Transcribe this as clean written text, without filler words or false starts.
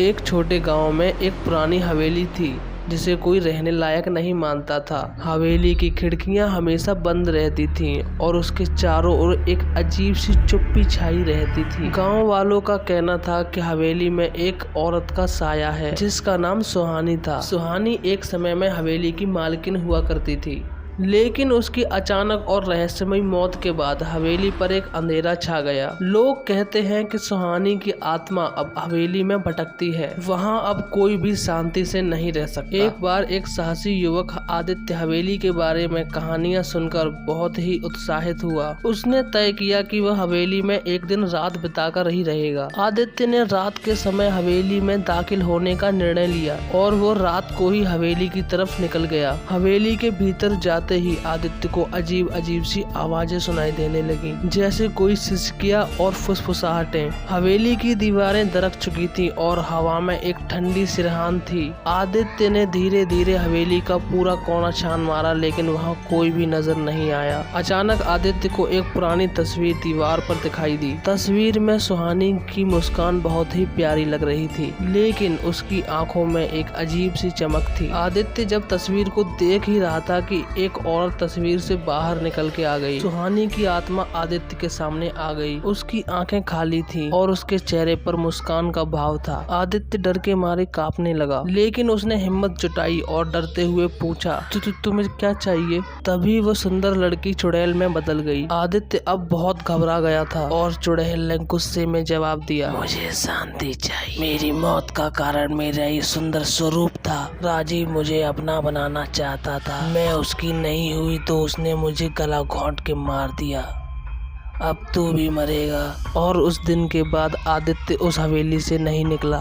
एक छोटे गांव में एक पुरानी हवेली थी जिसे कोई रहने लायक नहीं मानता था। हवेली की खिड़कियां हमेशा बंद रहती थीं और उसके चारों ओर एक अजीब सी चुप्पी छाई रहती थी। गांव वालों का कहना था कि हवेली में एक औरत का साया है जिसका नाम सुहानी था। सुहानी एक समय में हवेली की मालकिन हुआ करती थी, लेकिन उसकी अचानक और रहस्यमयी मौत के बाद हवेली पर एक अंधेरा छा गया। लोग कहते हैं कि सुहानी की आत्मा अब हवेली में भटकती है, वहां अब कोई भी शांति से नहीं रह सकता। एक बार एक साहसी युवक आदित्य हवेली के बारे में कहानियां सुनकर बहुत ही उत्साहित हुआ। उसने तय किया कि वह हवेली में एक दिन रात बिताकर ही रहेगा। आदित्य ने रात के समय हवेली में दाखिल होने का निर्णय लिया और वो रात को ही हवेली की तरफ निकल गया। हवेली के भीतर जाते ही आदित्य को अजीब अजीब सी आवाजें सुनाई देने लगी, जैसे कोई सिसकियां और फुसफुसाहटें। हवेली की दीवारें दरक चुकी थी और हवा में एक ठंडी सिरहान थी। आदित्य ने धीरे धीरे हवेली का पूरा कोना छान मारा, लेकिन वहां कोई भी नजर नहीं आया। अचानक आदित्य को एक पुरानी तस्वीर दीवार पर दिखाई दी। तस्वीर में सुहानी की मुस्कान बहुत ही प्यारी लग रही थी, लेकिन उसकी आंखों में एक अजीब सी चमक थी। आदित्य जब तस्वीर को देख ही रहा था कि एक औरत तस्वीर से बाहर निकल के आ गई। सुहानी की आत्मा आदित्य के सामने आ गई। उसकी आंखें खाली थी और उसके चेहरे पर मुस्कान का भाव था। आदित्य डर के मारे कांपने लगा, लेकिन उसने हिम्मत जुटाई और डरते हुए पूछा, तुम्हें क्या चाहिए? तभी वो सुंदर लड़की चुड़ैल में बदल गई। आदित्य अब बहुत घबरा गया था और चुड़ैल ने गुस्से में जवाब दिया, मुझे शांति चाहिए। मेरी मौत का कारण मेरा ये सुंदर स्वरूप था। राजीव मुझे अपना बनाना चाहता था, मैं उसकी नहीं हुई तो उसने मुझे गला घोंट के मार दिया। अब तू भी मरेगा। और उस दिन के बाद आदित्य उस हवेली से नहीं निकला।